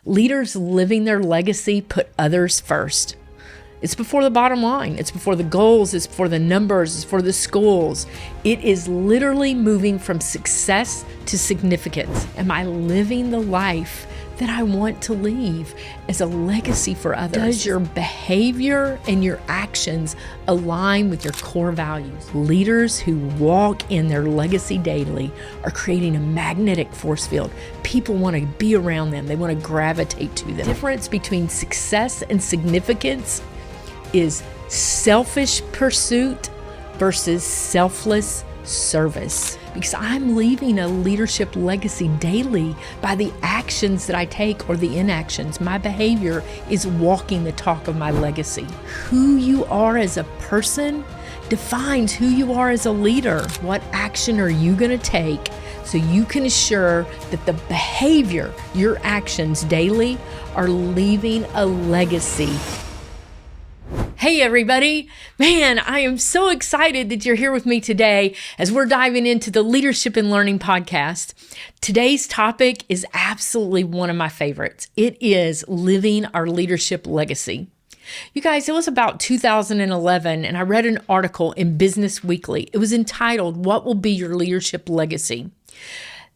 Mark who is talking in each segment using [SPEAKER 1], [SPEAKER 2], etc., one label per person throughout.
[SPEAKER 1] Leaders living their legacy put others first. It's before the bottom line. It's before the goals. It's before the numbers. It's for the schools. It is literally moving from success to significance. Am I living the life that I want to leave as a legacy for others? Does your behavior and your actions align with your core values? Leaders who walk in their legacy daily are creating a magnetic force field. People want to be around them. They want to gravitate to them. The difference between success and significance is selfish pursuit versus selfless service. Because I'm leaving a leadership legacy daily by the actions that I take or the inactions. My behavior is walking the talk of my legacy. Who you are as a person defines who you are as a leader. What action are you going to take so you can assure that the behavior, your actions daily, are leaving a legacy? Hey everybody, man, I am so excited that you're here with me today as we're diving into the Leadership and Learning podcast. Today's topic is absolutely one of my favorites. It is living our leadership legacy. You guys, it was about 2011 and I read an article in Business Weekly. It was entitled, "What Will Be Your Leadership Legacy?"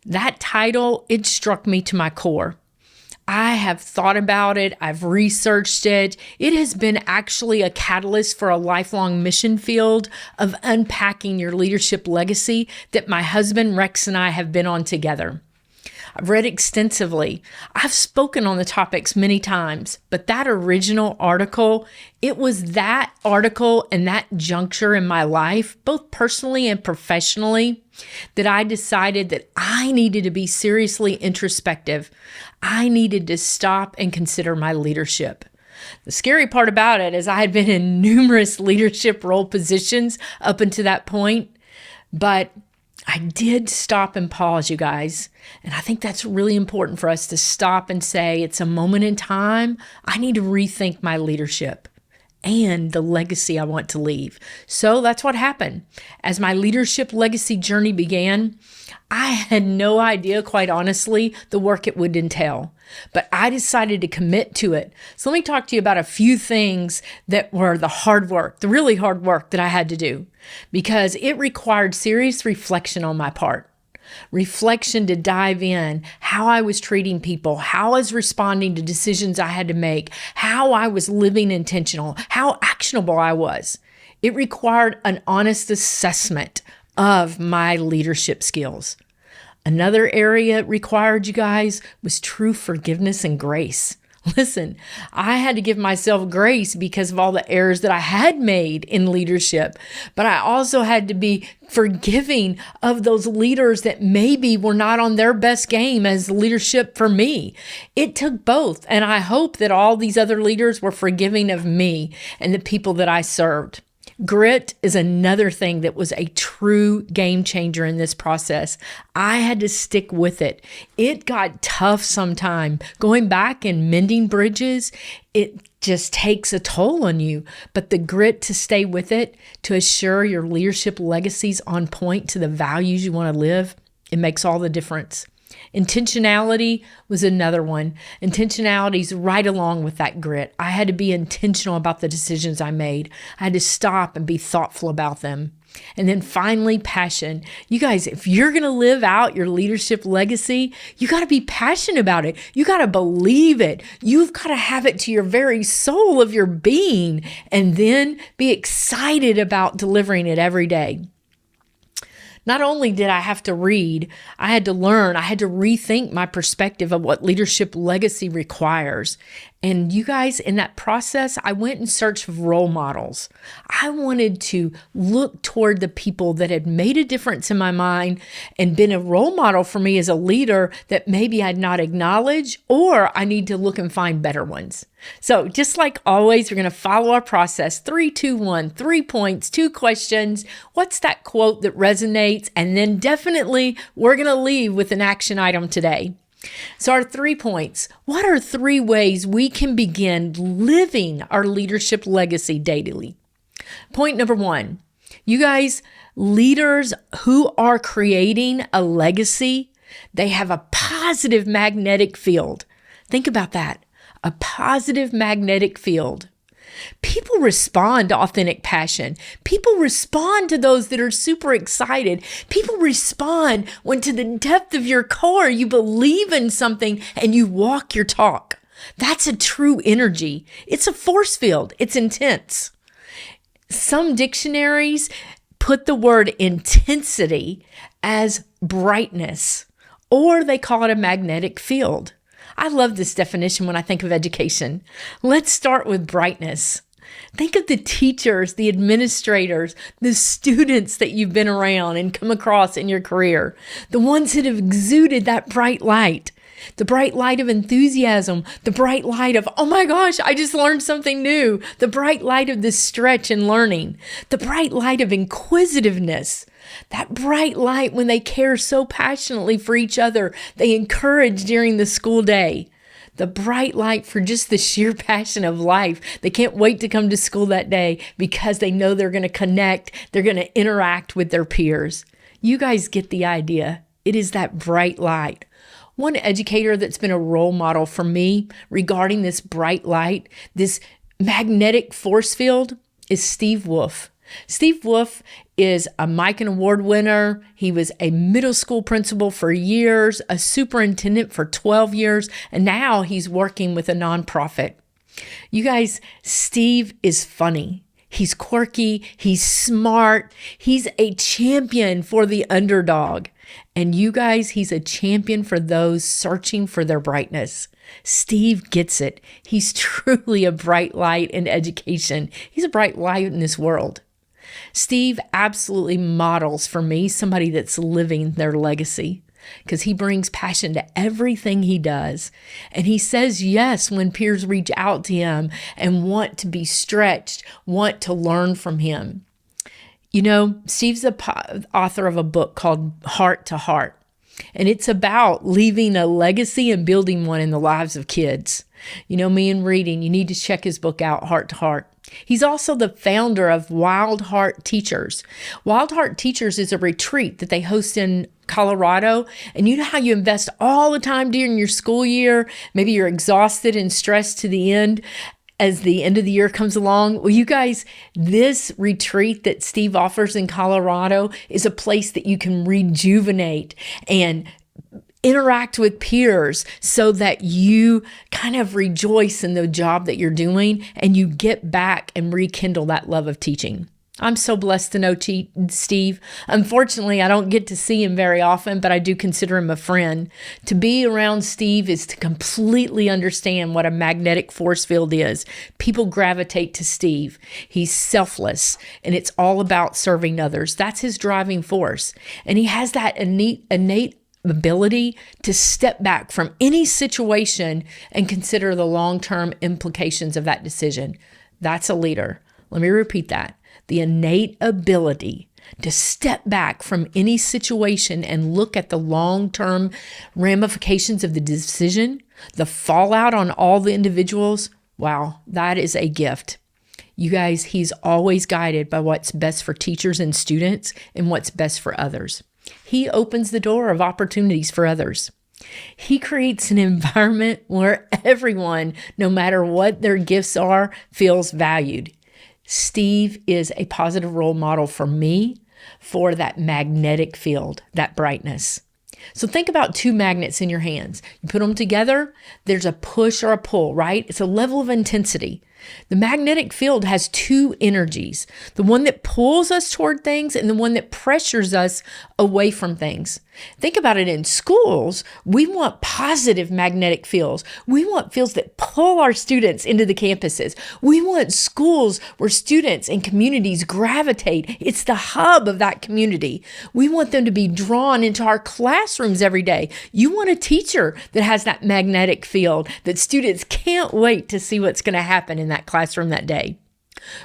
[SPEAKER 1] That title, it struck me to my core. I have thought about it. I've researched it. It has been actually a catalyst for a lifelong mission field of unpacking your leadership legacy that my husband Rex and I have been on together. I've read extensively. I've spoken on the topics many times, but that original article, it was that article and that juncture in my life, both personally and professionally, that I decided that I needed to be seriously introspective. I needed to stop and consider my leadership. The scary part about it is I had been in numerous leadership role positions up until that point, but I did stop and pause, you guys. And I think that's really important for us to stop and say, it's a moment in time. I need to rethink my leadership and the legacy I want to leave. So that's what happened. As my leadership legacy journey began, I had no idea, quite honestly, the work it would entail. But I decided to commit to it. So let me talk to you about a few things that were the hard work, the really hard work that I had to do, because it required serious reflection on my part. Reflection to dive in how I was treating people, how I was responding to decisions I had to make, how I was living intentional, how actionable I was. It required an honest assessment of my leadership skills. Another area it required, you guys, was true forgiveness and grace. Listen, I had to give myself grace because of all the errors that I had made in leadership, but I also had to be forgiving of those leaders that maybe were not on their best game as leadership for me. It took both, and I hope that all these other leaders were forgiving of me and the people that I served. Grit is another thing that was a true game changer in this process. I had to stick with it. It got tough sometime. Going back and mending bridges, it just takes a toll on you. But the grit to stay with it, to assure your leadership legacy's on point to the values you want to live, it makes all the difference. Intentionality was another one. Intentionality is right along with that grit. I had to be intentional about the decisions I made. I had to stop and be thoughtful about them. And then finally, passion. You guys, if you're going to live out your leadership legacy, you got to be passionate about it. You got to believe it. You've got to have it to your very soul of your being, and then be excited about delivering it every day. Not only did I have to read, I had to learn, I had to rethink my perspective of what leadership legacy requires. And you guys, in that process, I went in search of role models. I wanted to look toward the people that had made a difference in my mind and been a role model for me as a leader that maybe I'd not acknowledged, or I need to look and find better ones. So just like always, we're going to follow our process. 3, 2, 1, 3 points, 2 questions. What's that quote that resonates? And then definitely we're going to leave with an action item today. So our 3 points. What are 3 ways we can begin living our leadership legacy daily? Point number 1, you guys, leaders who are creating a legacy, they have a positive magnetic field. Think about that. A positive magnetic field. People respond to authentic passion. People respond to those that are super excited. People respond when to the depth of your core you believe in something and you walk your talk. That's a true energy. It's a force field. It's intense. Some dictionaries put the word intensity as brightness, or they call it a magnetic field. I love this definition when I think of education. Let's start with brightness. Think of the teachers, the administrators, the students that you've been around and come across in your career, the ones that have exuded that bright light. The bright light of enthusiasm, the bright light of, oh my gosh, I just learned something new. The bright light of this stretch and learning, the bright light of inquisitiveness, that bright light when they care so passionately for each other, they encourage during the school day. The bright light for just the sheer passion of life. They can't wait to come to school that day because they know they're going to connect, they're going to interact with their peers. You guys get the idea. It is that bright light. One educator that's been a role model for me regarding this bright light, this magnetic force field, is Steve Wolf. Steve Wolf is a Mikan Award winner. He was a middle school principal for years, a superintendent for 12 years, and now he's working with a nonprofit. You guys, Steve is funny. He's quirky. He's smart. He's a champion for the underdog. And you guys, he's a champion for those searching for their brightness. Steve gets it. He's truly a bright light in education. He's a bright light in this world. Steve absolutely models for me somebody that's living their legacy because he brings passion to everything he does. And he says yes when peers reach out to him and want to be stretched, want to learn from him. You know, Steve's the author of a book called Heart to Heart, and it's about leaving a legacy and building one in the lives of kids. You know me and reading, you need to check his book out, Heart to Heart. He's also the founder of Wild Heart Teachers. Wild Heart Teachers is a retreat that they host in Colorado. And you know how you invest all the time during your school year? Maybe you're exhausted and stressed to the end as the end of the year comes along. Well, you guys, this retreat that Steve offers in Colorado is a place that you can rejuvenate and interact with peers so that you kind of rejoice in the job that you're doing and you get back and rekindle that love of teaching. I'm so blessed to know Steve. Unfortunately, I don't get to see him very often, but I do consider him a friend. To be around Steve is to completely understand what a magnetic force field is. People gravitate to Steve. He's selfless, and it's all about serving others. That's his driving force. And he has that innate ability to step back from any situation and consider the long-term implications of that decision. That's a leader. Let me repeat that. The innate ability to step back from any situation and look at the long-term ramifications of the decision, the fallout on all the individuals. Wow, that is a gift. You guys, he's always guided by what's best for teachers and students and what's best for others. He opens the door of opportunities for others. He creates an environment where everyone, no matter what their gifts are, feels valued. Steve is a positive role model for me for that magnetic field, that brightness. So think about two magnets in your hands. You put them together, there's a push or a pull, right? It's a level of intensity. The magnetic field has two energies, the one that pulls us toward things and the one that pressures us away from things. Think about it in schools. We want positive magnetic fields. We want fields that pull our students into the campuses. We want schools where students and communities gravitate. It's the hub of that community. We want them to be drawn into our classrooms every day. You want a teacher that has that magnetic field that students can't wait to see what's going to happen in that classroom that day.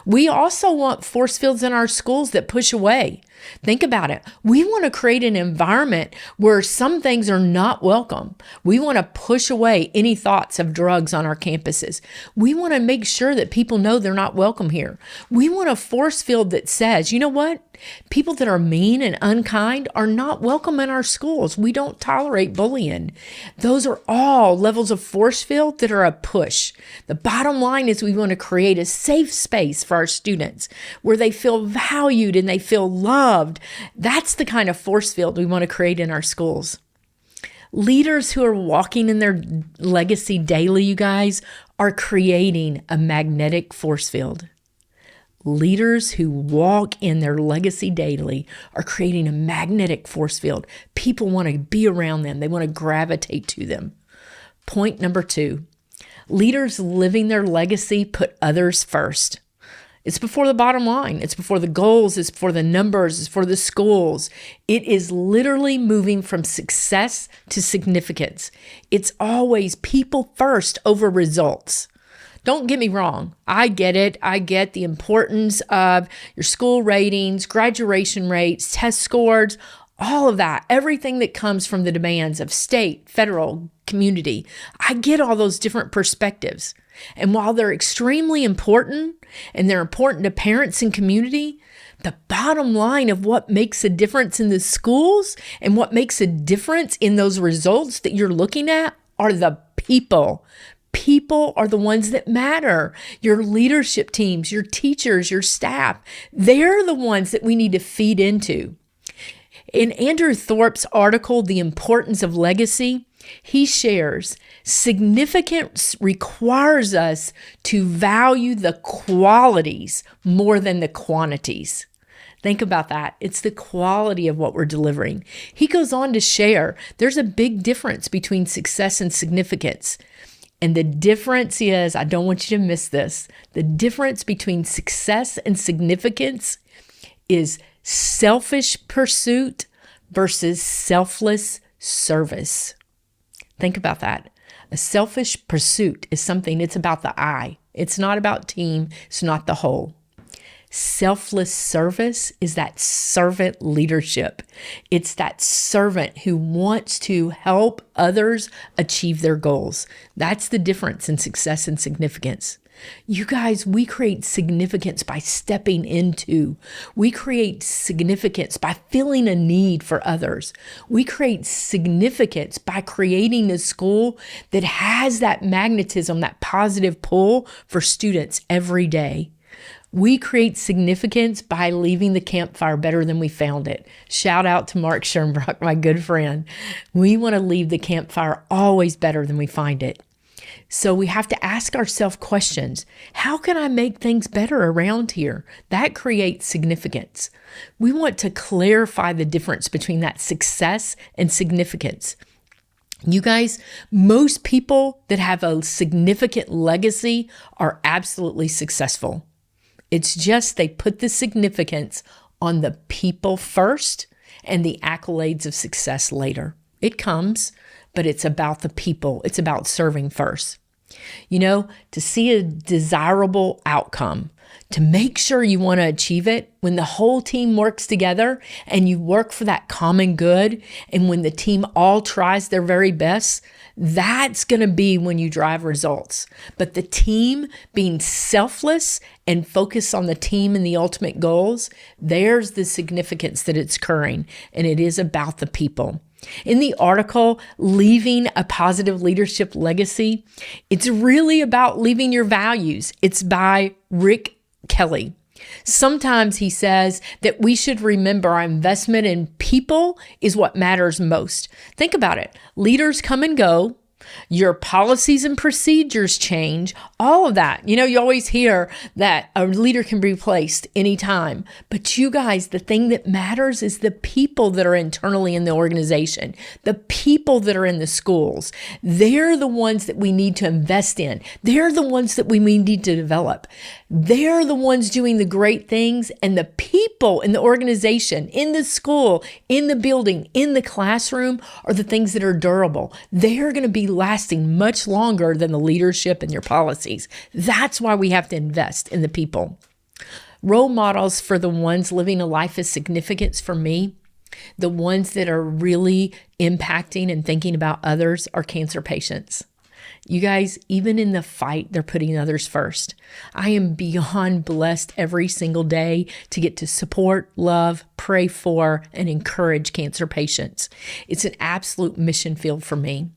[SPEAKER 1] We also want force fields in our schools that push away. Think about it. We want to create an environment where some things are not welcome. We want to push away any thoughts of drugs on our campuses. We want to make sure that people know they're not welcome here. We want a force field that says, you know what? People that are mean and unkind are not welcome in our schools. We don't tolerate bullying. Those are all levels of force field that are a push. The bottom line is we want to create a safe space for our students where they feel valued and they feel loved. That's the kind of force field we want to create in our schools. Leaders who are walking in their legacy daily, you guys, are creating a magnetic force field. Leaders who walk in their legacy daily are creating a magnetic force field. People want to be around them. They want to gravitate to them. Point number 2, leaders living their legacy put others first. It's before the bottom line. It's before the goals. It's before the numbers. It's for the schools. It is literally moving from success to significance. It's always people first over results. Don't get me wrong. I get it. I get the importance of your school ratings, graduation rates, test scores, all of that, everything that comes from the demands of state, federal, community. I get all those different perspectives. And while they're extremely important and they're important to parents and community, the bottom line of what makes a difference in the schools and what makes a difference in those results that you're looking at are the people. People are the ones that matter. Your leadership teams, your teachers, your staff, they're the ones that we need to feed into. In Andrew Thorpe's article, The Importance of Legacy, he shares, significance requires us to value the qualities more than the quantities. Think about that. It's the quality of what we're delivering. He goes on to share, there's a big difference between success and significance. And the difference is, I don't want you to miss this, the difference between success and significance is selfish pursuit versus selfless service. Think about that. A selfish pursuit is something, it's about the I. It's not about team. It's not the whole. Selfless service is that servant leadership. It's that servant who wants to help others achieve their goals. That's the difference in success and significance. You guys, we create significance by stepping into. We create significance by feeling a need for others. We create significance by creating a school that has that magnetism, that positive pull for students every day. We create significance by leaving the campfire better than we found it. Shout out to Mark Schernbrock, my good friend. We want to leave the campfire always better than we find it. So we have to ask ourselves questions. How can I make things better around here? That creates significance. We want to clarify the difference between that success and significance. You guys, most people that have a significant legacy are absolutely successful. It's just they put the significance on the people first and the accolades of success later. It comes, but it's about the people. It's about serving first. You know, to see a desirable outcome, to make sure you want to achieve it, when the whole team works together and you work for that common good, and when the team all tries their very best, that's going to be when you drive results. But the team being selfless and focused on the team and the ultimate goals, there's the significance that it's occurring, and it is about the people. In the article, Leaving a Positive Leadership Legacy, it's really about leaving your values. It's by Rick Kelly. Sometimes he says that we should remember our investment in people is what matters most. Think about it. Leaders come and go. Your policies and procedures change, all of that. You know, you always hear that a leader can be replaced anytime. But you guys, the thing that matters is the people that are internally in the organization, the people that are in the schools. They're the ones that we need to invest in. They're the ones that we need to develop. They're the ones doing the great things, and the people in the organization, in the school, in the building, in the classroom are the things that are durable. They're going to be lasting much longer than the leadership and your policies. That's why we have to invest in the people. Role models for the ones living a life of significance for me, the ones that are really impacting and thinking about others, are cancer patients. You guys, even in the fight, they're putting others first. I am beyond blessed every single day to get to support, love, pray for, and encourage cancer patients. It's an absolute mission field for me.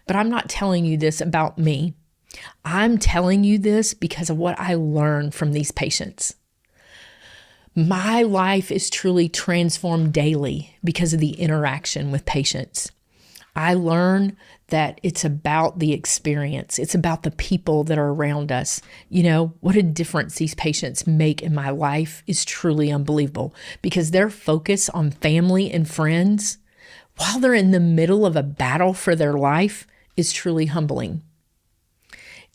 [SPEAKER 1] But I'm not telling you this about me. I'm telling you this because of what I learned from these patients. My life is truly transformed daily because of the interaction with patients. I learn that it's about the experience. It's about the people that are around us. You know, what a difference these patients make in my life is truly unbelievable, because their focus on family and friends while they're in the middle of a battle for their life is truly humbling.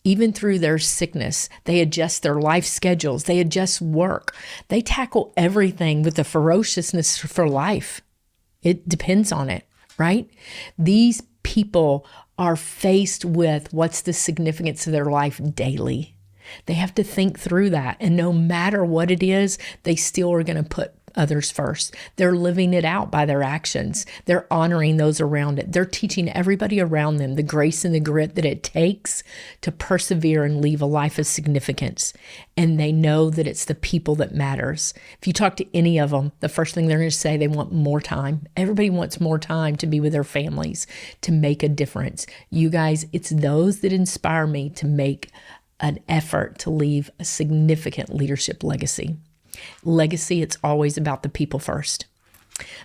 [SPEAKER 1] Even through their sickness, they adjust their life schedules. They adjust work. They tackle everything with the ferociousness for life. It depends on it, right? These people are faced with what's the significance of their life daily. They have to think through that. And no matter what it is, they still are going to put others first. They're living it out by their actions. They're honoring those around it. They're teaching everybody around them the grace and the grit that it takes to persevere and leave a life of significance. And they know that it's the people that matters. If you talk to any of them, the first thing they're going to say, they want more time. Everybody wants more time to be with their families, to make a difference. You guys, it's those that inspire me to make an effort to leave a significant leadership legacy. Legacy, it's always about the people first.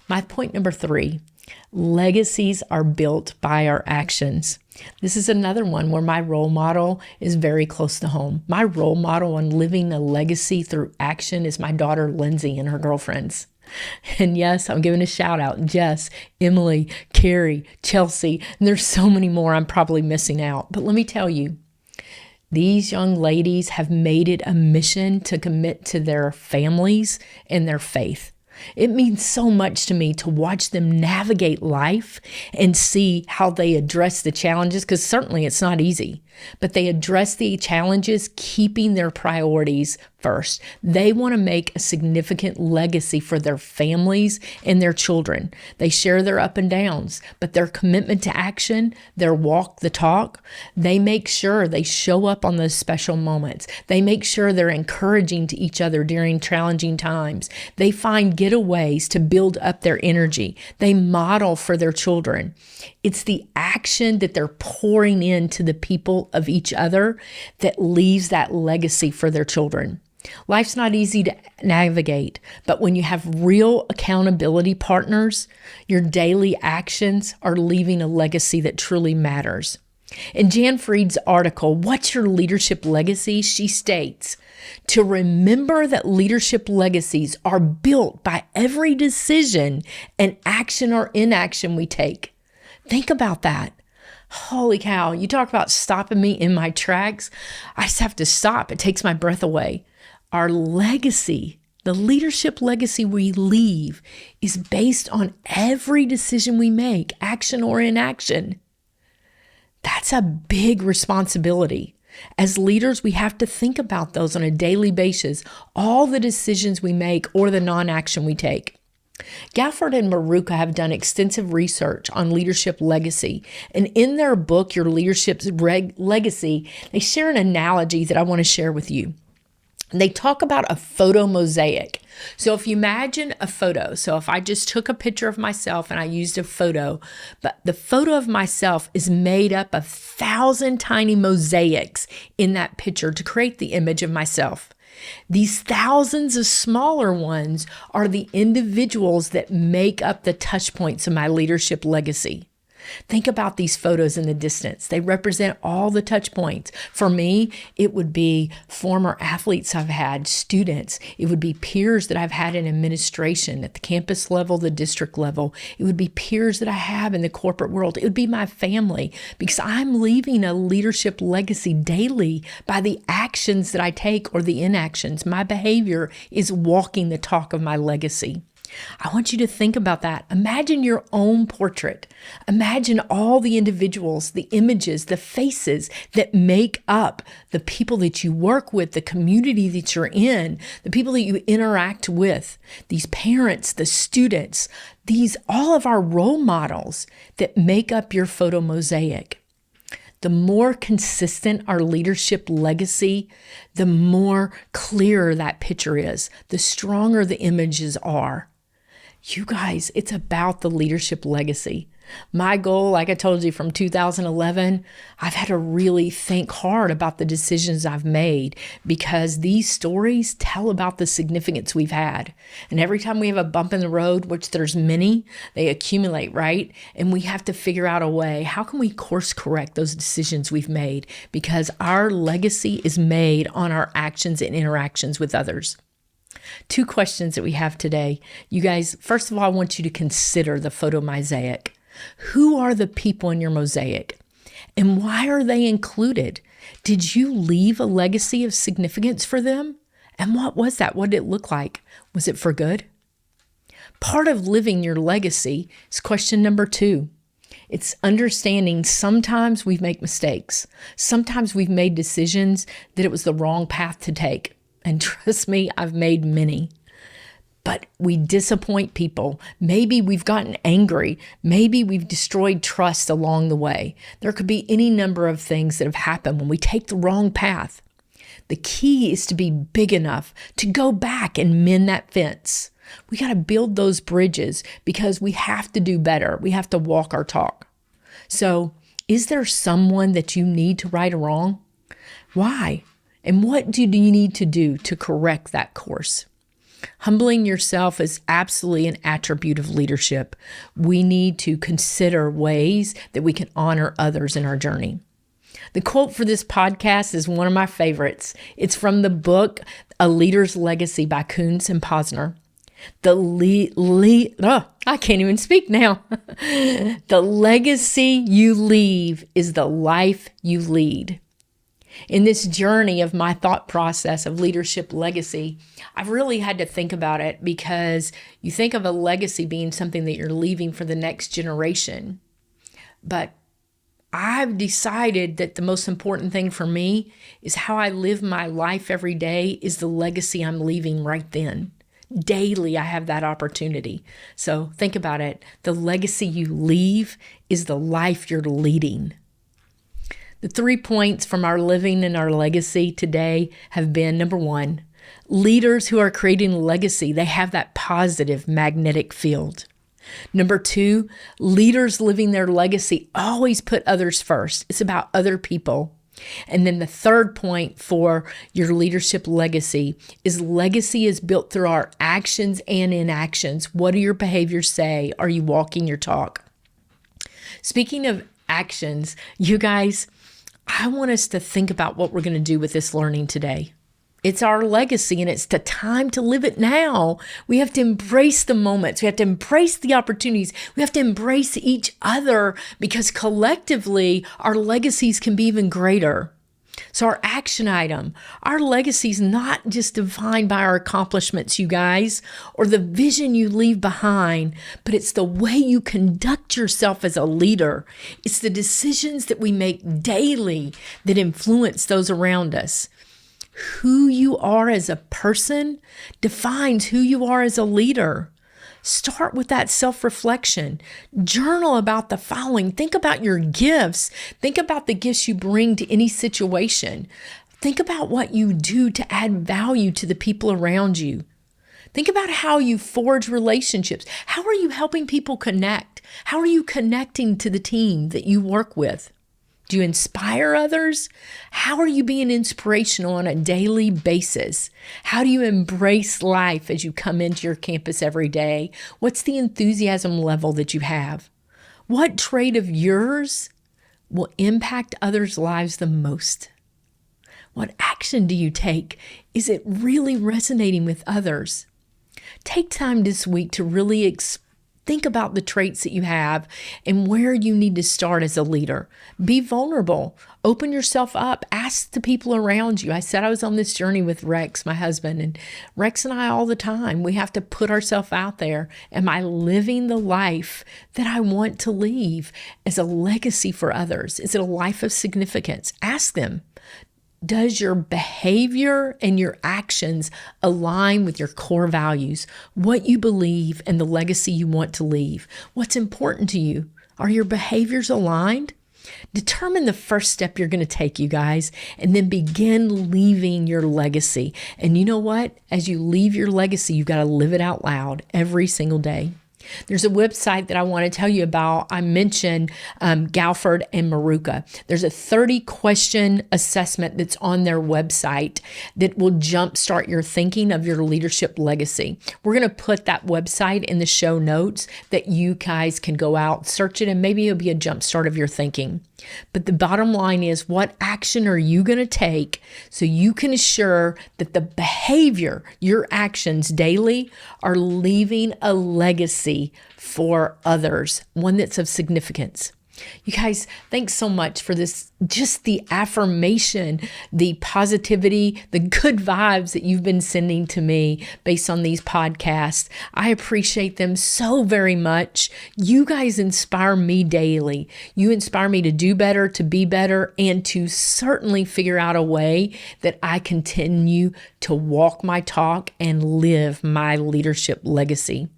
[SPEAKER 1] My point number 3, legacies are built by our actions. This is another one where my role model is very close to home. My role model on living a legacy through action is my daughter, Lindsay, and her girlfriends. And yes, I'm giving a shout out. Jess, Emily, Carrie, Chelsea, and there's so many more I'm probably missing out. But let me tell you, these young ladies have made it a mission to commit to their families and their faith. It means so much to me to watch them navigate life and see how they address the challenges, because certainly it's not easy, but they address the challenges keeping their priorities first. They want to make a significant legacy for their families and their children. They share their up and downs, but their commitment to action, their walk the talk, they make sure they show up on those special moments. They make sure they're encouraging to each other during challenging times. They find getaways to build up their energy. They model for their children. It's the action that they're pouring into the people of each other that leaves that legacy for their children. Life's not easy to navigate, but when you have real accountability partners, your daily actions are leaving a legacy that truly matters. In Jan Fried's article, What's Your Leadership Legacy?, she states, to remember that leadership legacies are built by every decision and action or inaction we take. Think about that. Holy cow, you talk about stopping me in my tracks. I just have to stop. It takes my breath away. Our legacy, the leadership legacy we leave, is based on every decision we make, action or inaction. That's a big responsibility. As leaders, we have to think about those on a daily basis, all the decisions we make or the non-action we take. Gafford and Maruka have done extensive research on leadership legacy, and in their book, Your Leadership Legacy, they share an analogy that I want to share with you. They talk about a photo mosaic. So if you imagine a photo, so if I just took a picture of myself and I used a photo, but the photo of myself is made up of 1,000 tiny mosaics in that picture to create the image of myself. These thousands of smaller ones are the individuals that make up the touch points of my leadership legacy. Think about these photos in the distance. They represent all the touch points. For me, it would be former athletes I've had, students. It would be peers that I've had in administration at the campus level, the district level. It would be peers that I have in the corporate world. It would be my family, because I'm leaving a leadership legacy daily by the actions that I take or the inactions. My behavior is walking the talk of my legacy. I want you to think about that. Imagine your own portrait. Imagine all the individuals, the images, the faces that make up the people that you work with, the community that you're in, the people that you interact with, these parents, the students, all of our role models that make up your photo mosaic. The more consistent our leadership legacy, the more clearer that picture is, the stronger the images are. You guys, it's about the leadership legacy. My goal, like I told you, from 2011, I've had to really think hard about the decisions I've made because these stories tell about the significance we've had. And every time we have a bump in the road, which there's many, they accumulate, right? And we have to figure out a way. How can we course correct those decisions we've made? Because our legacy is made on our actions and interactions with others. 2 questions that we have today. You guys, first of all, I want you to consider the photo mosaic. Who are the people in your mosaic? And why are they included? Did you leave a legacy of significance for them? And what was that? What did it look like? Was it for good? Part of living your legacy is question number 2. It's understanding sometimes we make mistakes. Sometimes we've made decisions that it was the wrong path to take. And trust me, I've made many. But we disappoint people. Maybe we've gotten angry. Maybe we've destroyed trust along the way. There could be any number of things that have happened when we take the wrong path. The key is to be big enough to go back and mend that fence. We got to build those bridges because we have to do better. We have to walk our talk. So, is there someone that you need to right a wrong? Why? And what do you need to do to correct that course? Humbling yourself is absolutely an attribute of leadership. We need to consider ways that we can honor others in our journey. The quote for this podcast is one of my favorites. It's from the book, A Leader's Legacy by Kuntz and Posner. I can't even speak now. The legacy you leave is the life you lead. In this journey of my thought process of leadership legacy, I've really had to think about it because you think of a legacy being something that you're leaving for the next generation. But I've decided that the most important thing for me is how I live my life every day is the legacy I'm leaving right then. Daily, I have that opportunity. So think about it. The legacy you leave is the life you're leading. The 3 points from our living and our legacy today have been, number 1, leaders who are creating legacy, they have that positive magnetic field. Number 2, leaders living their legacy always put others first. It's about other people. And then the 3rd point for your leadership legacy is built through our actions and inactions. What do your behaviors say? Are you walking your talk? Speaking of actions, you guys, I want us to think about what we're going to do with this learning today. It's our legacy and it's the time to live it now. We have to embrace the moments. We have to embrace the opportunities. We have to embrace each other because collectively our legacies can be even greater. So our action item, our legacy is not just defined by our accomplishments, you guys, or the vision you leave behind, but it's the way you conduct yourself as a leader. It's the decisions that we make daily that influence those around us. Who you are as a person defines who you are as a leader. Start with that self-reflection. Journal about the following. Think about your gifts. Think about the gifts you bring to any situation. Think about what you do to add value to the people around you. Think about how you forge relationships. How are you helping people connect? How are you connecting to the team that you work with? Do you inspire others? How are you being inspirational on a daily basis? How do you embrace life as you come into your campus every day? What's the enthusiasm level that you have? What trait of yours will impact others' lives the most? What action do you take? Is it really resonating with others? Take time this week to really Think about the traits that you have and where you need to start as a leader. Be vulnerable. Open yourself up. Ask the people around you. I said I was on this journey with Rex, my husband, and Rex and I all the time, we have to put ourselves out there. Am I living the life that I want to leave as a legacy for others? Is it a life of significance? Ask them. Does your behavior and your actions align with your core values, what you believe, and the legacy you want to leave? What's important to you? Are your behaviors aligned? Determine the first step you're going to take, you guys, and then begin leaving your legacy. And you know what? As you leave your legacy, you've got to live it out loud every single day. There's a website that I want to tell you about. I mentioned Galford and Maruka. There's a 30-question assessment that's on their website that will jumpstart your thinking of your leadership legacy. We're going to put that website in the show notes that you guys can go out, search it, and maybe it'll be a jumpstart of your thinking. But the bottom line is, what action are you going to take so you can assure that the behavior, your actions daily, are leaving a legacy for others, one that's of significance? You guys, thanks so much for this, just the affirmation, the positivity, the good vibes that you've been sending to me based on these podcasts. I appreciate them so very much. You guys inspire me daily. You inspire me to do better, to be better, and to certainly figure out a way that I continue to walk my talk and live my leadership legacy.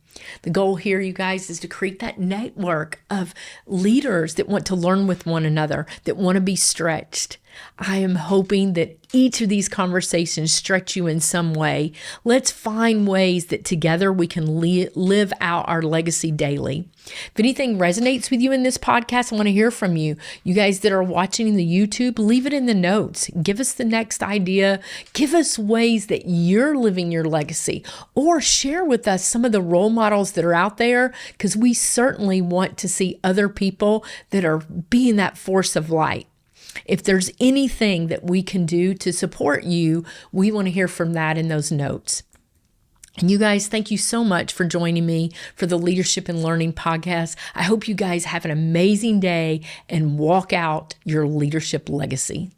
[SPEAKER 1] The goal here, you guys, is to create that network of leaders that want to learn with one another, that want to be stretched. I am hoping that each of these conversations stretch you in some way. Let's find ways that together we can live out our legacy daily. If anything resonates with you in this podcast, I want to hear from you. You guys that are watching the YouTube, leave it in the notes. Give us the next idea. Give us ways that you're living your legacy, or share with us some of the role models that are out there, because we certainly want to see other people that are being that force of light. If there's anything that we can do to support you, we want to hear from that in those notes. And you guys, thank you so much for joining me for the Leadership and Learning podcast. I hope you guys have an amazing day and walk out your leadership legacy.